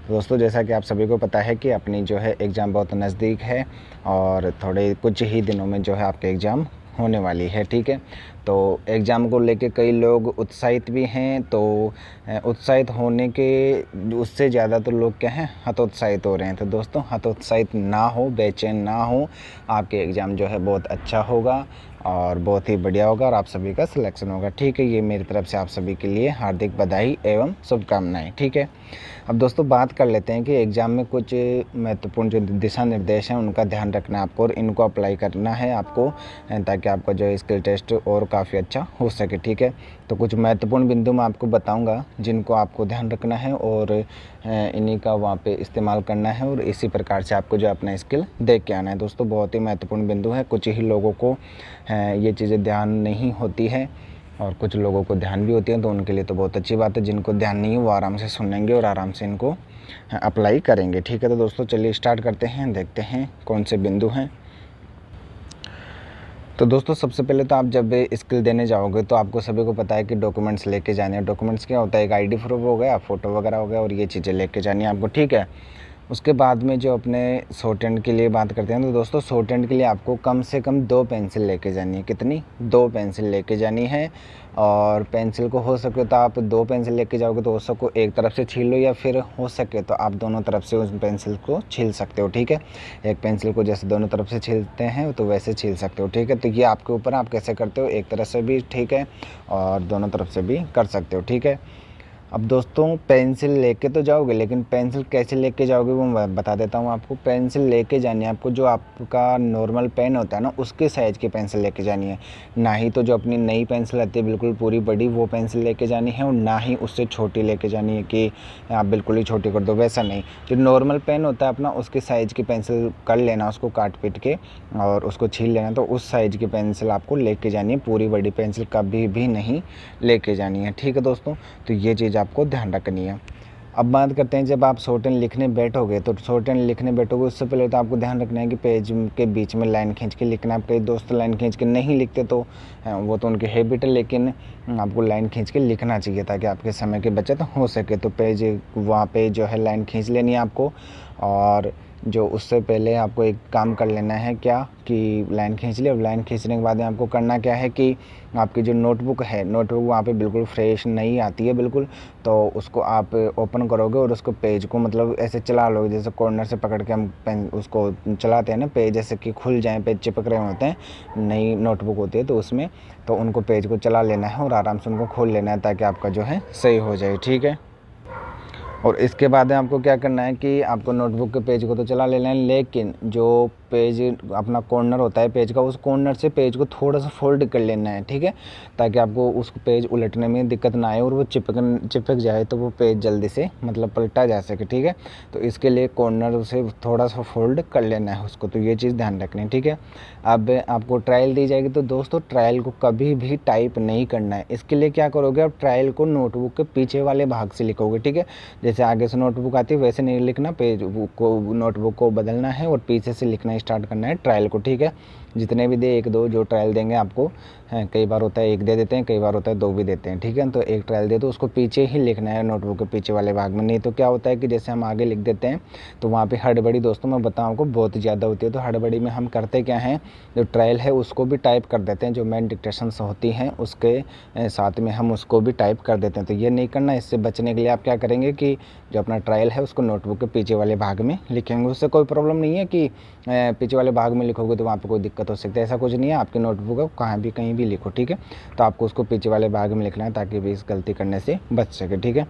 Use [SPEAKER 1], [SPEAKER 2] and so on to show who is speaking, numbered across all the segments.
[SPEAKER 1] दोस्तों जैसा कि आप सभी को पता है कि अपनी जो है एग्ज़ाम बहुत नज़दीक है और थोड़े कुछ ही दिनों में जो है आपके एग्ज़ाम होने वाली है, ठीक है। तो एग्ज़ाम को लेके कई लोग उत्साहित भी हैं, तो उत्साहित होने के उससे ज़्यादा तो लोग क्या हैं, हतोत्साहित हो रहे हैं। तो दोस्तों हतोत्साहित ना हो, बेचैन ना हो, आपके एग्ज़ाम जो है बहुत अच्छा होगा और बहुत ही बढ़िया होगा और आप सभी का सिलेक्शन होगा, ठीक है। ये मेरी तरफ से आप सभी के लिए हार्दिक बधाई एवं शुभकामनाएं, ठीक है। अब दोस्तों बात कर लेते हैं कि एग्ज़ाम में कुछ महत्वपूर्ण जो दिशा निर्देश हैं उनका ध्यान रखना है आपको और इनको अप्लाई करना है आपको, ताकि आपका जो स्किल टेस्ट और काफ़ी अच्छा हो सके, ठीक है। तो कुछ महत्वपूर्ण बिंदु मैं आपको बताऊंगा जिनको आपको ध्यान रखना है और इन्हीं का वहाँ पे इस्तेमाल करना है और इसी प्रकार से आपको जो अपना स्किल देख के आना है। दोस्तों बहुत ही महत्वपूर्ण बिंदु है, कुछ ही लोगों को ये चीज़ें ध्यान नहीं होती है और कुछ लोगों को ध्यान भी होती है, तो उनके लिए तो बहुत अच्छी बात है। जिनको ध्यान नहीं है वो आराम से सुनेंगे और आराम से इनको अप्लाई करेंगे, ठीक है। तो दोस्तों चलिए स्टार्ट करते हैं, देखते हैं कौन से बिंदु हैं। तो दोस्तों सबसे पहले तो आप जब स्किल देने जाओगे तो आपको सभी को पता है कि डॉक्यूमेंट्स लेके जाने हैं। डॉक्यूमेंट्स क्या होता है, एक आईडी प्रूफ हो गया, फ़ोटो वगैरह हो गया और ये चीज़ें लेके जानी है आपको, ठीक है। उसके बाद में जो अपने शॉर्ट हैंड के लिए बात करते हैं, तो दोस्तों शॉर्ट हैंड के लिए आपको कम से कम 2 पेंसिल लेके जानी है। कितनी? 2 पेंसिल लेके जानी है। और पेंसिल को हो सके तो आप 2 पेंसिल लेके जाओगे तो उसको एक तरफ से छील लो या फिर हो सके तो आप दोनों तरफ से उस पेंसिल को छील सकते हो, ठीक है। एक पेंसिल को जैसे दोनों तरफ से छीलते हैं तो वैसे छील सकते हो, ठीक है। तो ये आपके ऊपर आप कैसे करते हो, एक तरफ से भी ठीक है और दोनों तरफ से भी कर सकते हो, ठीक है। अब दोस्तों पेंसिल लेके तो जाओगे, लेकिन पेंसिल कैसे लेके जाओगे वो मैं बता देता हूँ आपको। पेंसिल लेके जानी है आपको जो आपका नॉर्मल पेन होता है ना, उसके साइज़ की पेंसिल लेके जानी है। ना ही तो जो अपनी नई पेंसिल आती है बिल्कुल पूरी बड़ी वो पेंसिल लेके जानी है और ना ही उससे छोटी लेके जानी है कि आप बिल्कुल ही छोटी कर दो, वैसा नहीं। जो नॉर्मल पेन होता है अपना उसके साइज़ की पेंसिल कर लेना, उसको काट पीट के और उसको छील लेना, तो उस साइज़ की पेंसिल आपको लेके जानी है। पूरी बड़ी पेंसिल कभी भी नहीं लेके जानी है, ठीक है दोस्तों। तो ये चीज़ आपको ध्यान रखनी है। अब बात करते हैं जब आप शॉर्ट हैंड लिखने बैठोगे, तो शॉर्ट हैंड लिखने बैठोगे उससे पहले तो आपको ध्यान रखना है कि पेज के बीच में लाइन खींच के लिखना है। आप कई दोस्त लाइन खींच के नहीं लिखते तो वो तो उनकी हैबिट है, लेकिन आपको लाइन खींच के लिखना चाहिए ताकि आपके समय की बचत हो सके। तो पेज वहाँ पे जो है लाइन खींच लेनी है आपको और जो उससे पहले आपको एक काम कर लेना है क्या कि लाइन खींच ली। अब लाइन खींचने के बाद में आपको करना क्या है कि आपकी जो नोटबुक है, नोटबुक वहाँ पे बिल्कुल फ्रेश नई आती है बिल्कुल, तो उसको आप ओपन करोगे और उसको पेज को मतलब ऐसे चला लोगे, जैसे कॉर्नर से पकड़ के हम पेन उसको चलाते हैं ना, पेज जैसे कि खुल जाएँ, पेज चिपक रहे होते हैं, नई नोटबुक होती है तो उसमें, तो उनको पेज को चला लेना है और आराम से उनको खोल लेना है ताकि आपका जो है सही हो जाए, ठीक है। और इसके बाद में आपको क्या करना है कि आपको नोटबुक के पेज को तो चला लेना है, लेकिन जो पेज अपना कॉर्नर होता है पेज का, उस कॉर्नर से पेज को थोड़ा सा फोल्ड कर लेना है, ठीक है, ताकि आपको उस पेज उलटने में दिक्कत ना आए और वो चिपक जाए तो वो पेज जल्दी से मतलब पलटा जा सके, ठीक है। तो इसके लिए कॉर्नर से थोड़ा सा फोल्ड कर लेना है उसको, तो ये चीज़ ध्यान रखनी है, ठीक है। अब आपको ट्रायल दी जाएगी, तो दोस्तों ट्रायल को कभी भी टाइप नहीं करना है। इसके लिए क्या करोगे, आप ट्रायल को नोटबुक के पीछे वाले भाग से लिखोगे, ठीक है। जैसे आगे से नोटबुक आती है वैसे नहीं लिखना, पेज को नोटबुक को बदलना है और पीछे से लिखना स्टार्ट करना है ट्रायल को, ठीक है। जितने भी दे, 1-2 जो ट्रायल देंगे आपको, हैं कई बार होता है 1 दे देते हैं, कई बार होता है 2 भी देते हैं, ठीक है। तो 1 ट्रायल दे तो उसको पीछे ही लिखना है नोटबुक के पीछे वाले भाग में। नहीं तो क्या होता है कि जैसे हम आगे लिख देते हैं तो वहाँ पे हड़बड़ी, दोस्तों मैं बताऊँ आपको, बहुत ज़्यादा होती है। तो हड़बड़ी में हम करते क्या हैं, जो ट्रायल है उसको भी टाइप कर देते हैं, जो मेन डिक्टेशंस होती हैं उसके साथ में हम उसको भी टाइप कर देते हैं। तो ये नहीं करना। इससे बचने के लिए आप क्या करेंगे कि जो अपना ट्रायल है उसको नोटबुक के पीछे वाले भाग में लिखेंगे। उससे कोई प्रॉब्लम नहीं है कि पीछे वाले भाग में लिखोगे तो वहाँ पे कोई दिक्कत हो सकती है, ऐसा कुछ नहीं है। आपकी नोटबुक है कहाँ भी कहीं भी लिखो, ठीक है। तो आपको उसको पीछे वाले भाग में लिखना है ताकि भी इस गलती करने से बच सके, ठीक है।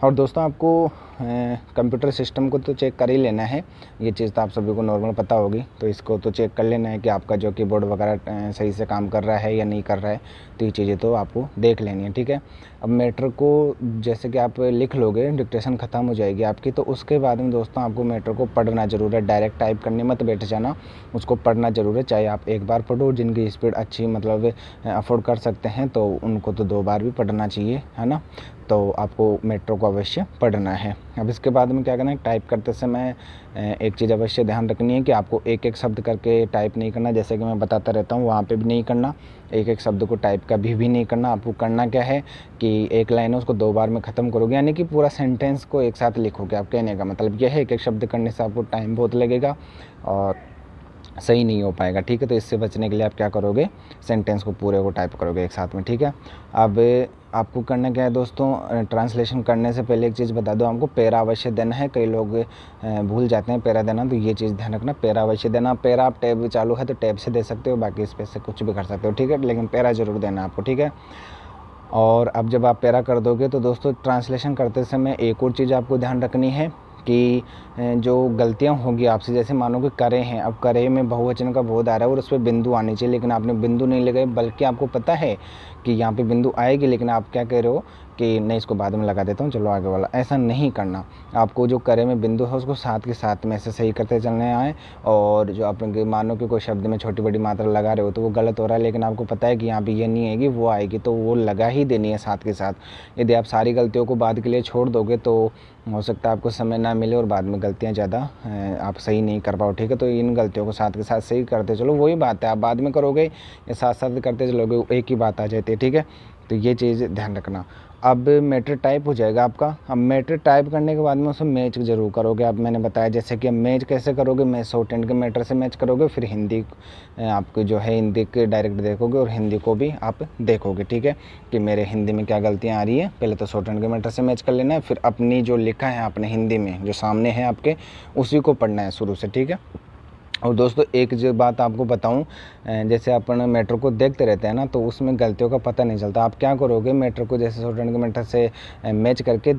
[SPEAKER 1] और दोस्तों आपको कंप्यूटर सिस्टम को तो चेक कर ही लेना है, ये चीज़ तो आप सभी को नॉर्मल पता होगी। तो इसको तो चेक कर लेना है कि आपका जो कीबोर्ड वगैरह सही से काम कर रहा है या नहीं कर रहा है, तो ये चीज़ें तो आपको देख लेनी है, ठीक है। अब मैटर को जैसे कि आप लिख लोगे, डिक्टेशन ख़त्म हो जाएगी आपकी, तो उसके बाद में दोस्तों आपको मैटर को पढ़ना ज़रूर है। डायरेक्ट टाइप करने मत बैठ जाना, उसको पढ़ना ज़रूर है। चाहे आप एक बार पढ़ो, जिनकी स्पीड अच्छी मतलब अफोर्ड कर सकते हैं तो उनको तो 2 बार भी पढ़ना चाहिए, है ना। तो आपको मैटर को अवश्य पढ़ना है, अब इसके बाद में क्या करना है, टाइप करते समय एक चीज़ अवश्य ध्यान रखनी है कि आपको एक एक शब्द करके टाइप नहीं करना, जैसे कि मैं बताता रहता हूँ वहाँ पे भी नहीं करना, एक एक शब्द को टाइप कभी भी नहीं करना। आपको करना क्या है कि एक लाइन है उसको 2 बार में ख़त्म करोगे, यानी कि पूरा सेंटेंस को एक साथ लिखोगे। आप कहने का मतलब यह है एक एक शब्द करने से आपको टाइम बहुत लगेगा और सही नहीं हो पाएगा, ठीक है। तो इससे बचने के लिए आप क्या करोगे, सेंटेंस को पूरे को टाइप करोगे एक साथ में, ठीक है। अब आपको करना क्या है दोस्तों, ट्रांसलेशन करने से पहले एक चीज़ बता दो, हमको पैरा अवश्य देना है। कई लोग भूल जाते हैं पैरा देना, तो ये चीज़ ध्यान रखना, पैरा अवश्य देना। पैरा आप टैब चालू है तो टैब से दे सकते हो, बाकी स्पेस से कुछ भी कर सकते हो, ठीक है, लेकिन पैरा ज़रूर देना आपको, ठीक है। और अब जब आप पैरा कर दोगे तो दोस्तों ट्रांसलेशन करते समय एक और चीज़ आपको ध्यान रखनी है कि जो गलतियां होगी आपसे, जैसे मानो कि करे हैं, अब करे में बहुवचन का बोध आ रहा है और उस पर बिंदु आनी चाहिए, लेकिन आपने बिंदु नहीं लगाई, बल्कि आपको पता है कि यहाँ पे बिंदु आएगी, लेकिन आप क्या कह रहे हो कि नहीं इसको बाद में लगा देता हूँ, चलो आगे वाला। ऐसा नहीं करना, आपको जो करे में बिंदु है उसको साथ के साथ में ऐसे सही करते चलने आए। और जो आप मानो कि कोई शब्द में छोटी बड़ी मात्रा लगा रहे हो तो वो गलत हो रहा है, लेकिन आपको पता है कि यहाँ पे ये नहीं आएगी वो आएगी, तो वो लगा ही देनी है साथ के साथ। यदि आप सारी गलतियों को बाद के लिए छोड़ दोगे तो हो सकता है आपको समय ना मिले और बाद में गलतियाँ ज़्यादा आप सही नहीं कर पाओ, ठीक है। तो इन गलतियों को साथ के साथ सही करते चलो, वही बात है, आप बाद में करोगे या साथ साथ करते चलोगे एक ही बात आ जाती है, ठीक है। तो ये चीज़ ध्यान रखना। अब मैटर टाइप हो जाएगा आपका। अब मैटर टाइप करने के बाद में उसमें मैच ज़रूर करोगे। अब मैंने बताया जैसे कि अब मैच कैसे करोगे, मैं शॉर्ट हैंड के मैटर से मैच करोगे, फिर हिंदी आपको जो है हिंदी के डायरेक्ट देखोगे और हिंदी को भी आप देखोगे, ठीक है, कि मेरे हिंदी में क्या गलतियाँ आ रही है। पहले तो शॉर्ट हैंड के मैटर से मैच कर लेना है, फिर अपनी जो लिखा है आपने हिंदी में जो सामने है आपके, उसी को पढ़ना है शुरू से, ठीक है। और दोस्तों एक जो बात आपको बताऊं, जैसे अपन मैटर को देखते रहते हैं ना तो उसमें गलतियों का पता नहीं चलता। आप क्या करोगे, मैटर को जैसे शॉर्ट हैंड के मैटर से मैच करके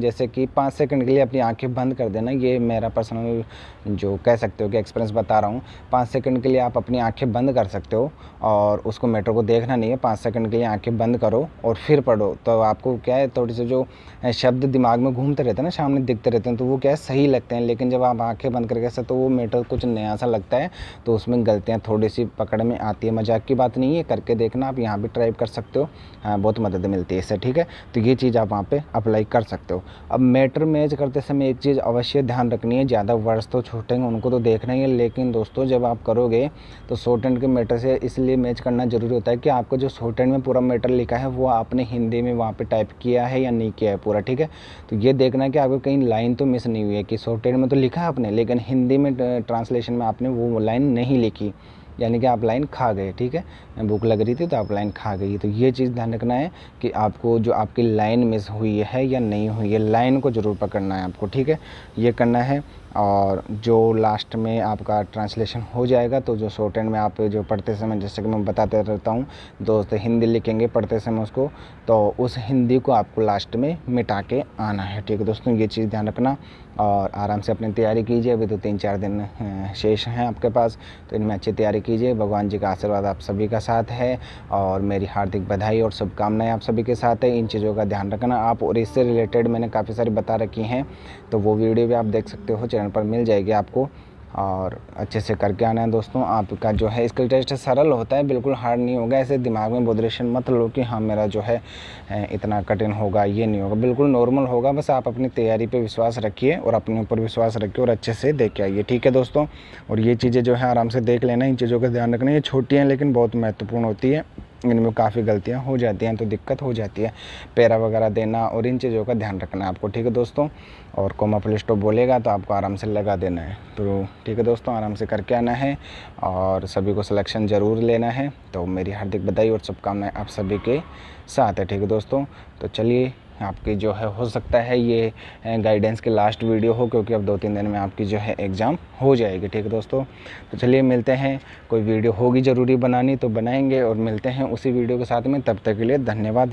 [SPEAKER 1] जैसे कि 5 सेकंड के लिए अपनी आंखें बंद कर देना। ये मेरा पर्सनल जो कह सकते हो कि एक्सपीरियंस बता रहा हूँ। 5 सेकंड के लिए आप अपनी आंखें बंद कर सकते हो और उसको मैटर को देखना नहीं है। 5 सेकंड के लिए आंखें बंद करो और फिर पढ़ो, तो आपको क्या है, थोड़ी से जो शब्द दिमाग में घूमते रहते हैं ना, सामने दिखते रहते हैं, तो वो क्या है, सही लगते हैं। लेकिन जब आप आंखें बंद करके ऐसा, तो वो मैटर कुछ नया सा लगता है, तो उसमें गलतियाँ थोड़ी सी पकड़ में आती है। मजाक की बात नहीं है, करके देखना, आप यहाँ भी ट्राई कर सकते हो, हाँ, बहुत मदद मिलती है इससे, ठीक है। तो ये चीज़ आप वहाँ पे अप्लाई कर सकते हो। अब मैटर मैच करते समय एक चीज़ अवश्य ध्यान रखनी है, ज़्यादा वर्ड्स तो छूटेंगे, उनको तो देखना ही है, लेकिन दोस्तों जब आप करोगे तो शॉर्ट हैंड के मैटर से इसलिए मैच करना जरूरी होता है कि आपको जो शॉर्ट हैंड में पूरा मैटर लिखा है वो आपने हिंदी में वहाँ पे टाइप किया है या नहीं किया है पूरा, ठीक है। तो ये देखना है कि आपको कहीं लाइन तो मिस नहीं हुई है, कि शॉर्ट हैंड में तो लिखा है आपने, लेकिन हिंदी में ट्रांसलेशन में आपने वो लाइन नहीं लिखी, यानी कि आप लाइन खा गए, ठीक है। भूख लग रही थी तो आप लाइन खा गई। तो ये चीज़ ध्यान रखना है कि आपको जो आपकी लाइन मिस हुई है या नहीं हुई है, लाइन को ज़रूर पकड़ना है आपको, ठीक है, ये करना है। और जो लास्ट में आपका ट्रांसलेशन हो जाएगा, तो जो शॉर्ट हैंड में आप जो पढ़ते समय, जैसे कि मैं बताते रहता हूँ दोस्त, हिंदी लिखेंगे पढ़ते समय उसको, तो उस हिंदी को आपको लास्ट में मिटा के आना है, ठीक है दोस्तों। ये चीज़ ध्यान रखना और आराम से अपनी तैयारी कीजिए। अभी तो 3-4 दिन शेष हैं आपके पास, तो इनमें अच्छी तैयारी कीजिए। भगवान जी का आशीर्वाद आप सभी का साथ है और मेरी हार्दिक बधाई और शुभकामनाएं आप सभी के साथ है। इन चीज़ों का ध्यान रखना आप, और इससे रिलेटेड मैंने काफ़ी सारी बता रखी हैं, तो वो वीडियो भी आप देख सकते हो, चैनल पर मिल जाएगी आपको। और अच्छे से करके आना है दोस्तों। आपका जो है स्किल टेस्ट सरल होता है, बिल्कुल हार्ड नहीं होगा। ऐसे दिमाग में बोधरेशन मत लो कि हाँ मेरा जो है इतना कठिन होगा, ये नहीं होगा, बिल्कुल नॉर्मल होगा। बस आप अपनी तैयारी पे विश्वास रखिए और अपने ऊपर विश्वास रखिए और अच्छे से देख के आइए, ठीक है दोस्तों। और ये चीज़ें जो है आराम से देख लेना, इन चीज़ों का ध्यान रखना। ये छोटी हैं लेकिन बहुत महत्वपूर्ण होती है, इनमें काफ़ी गलतियाँ हो जाती हैं तो दिक्कत हो जाती है। पैरा वगैरह देना और इन चीज़ों का ध्यान रखना है आपको, ठीक है दोस्तों। और कॉमा फुल स्टॉप बोलेगा तो आपको आराम से लगा देना है। तो ठीक है दोस्तों, आराम से करके आना है और सभी को सिलेक्शन ज़रूर लेना है। तो मेरी हार्दिक बधाई और शुभकामनाएं आप सभी के साथ है, ठीक है दोस्तों। तो चलिए, आपकी जो है हो सकता है ये गाइडेंस के लास्ट वीडियो हो, क्योंकि अब 2-3 दिन में आपकी जो है एग्ज़ाम हो जाएगी, ठीक है दोस्तों। तो चलिए मिलते हैं, कोई वीडियो होगी ज़रूरी बनानी तो बनाएंगे और मिलते हैं उसी वीडियो के साथ में। तब तक के लिए धन्यवाद।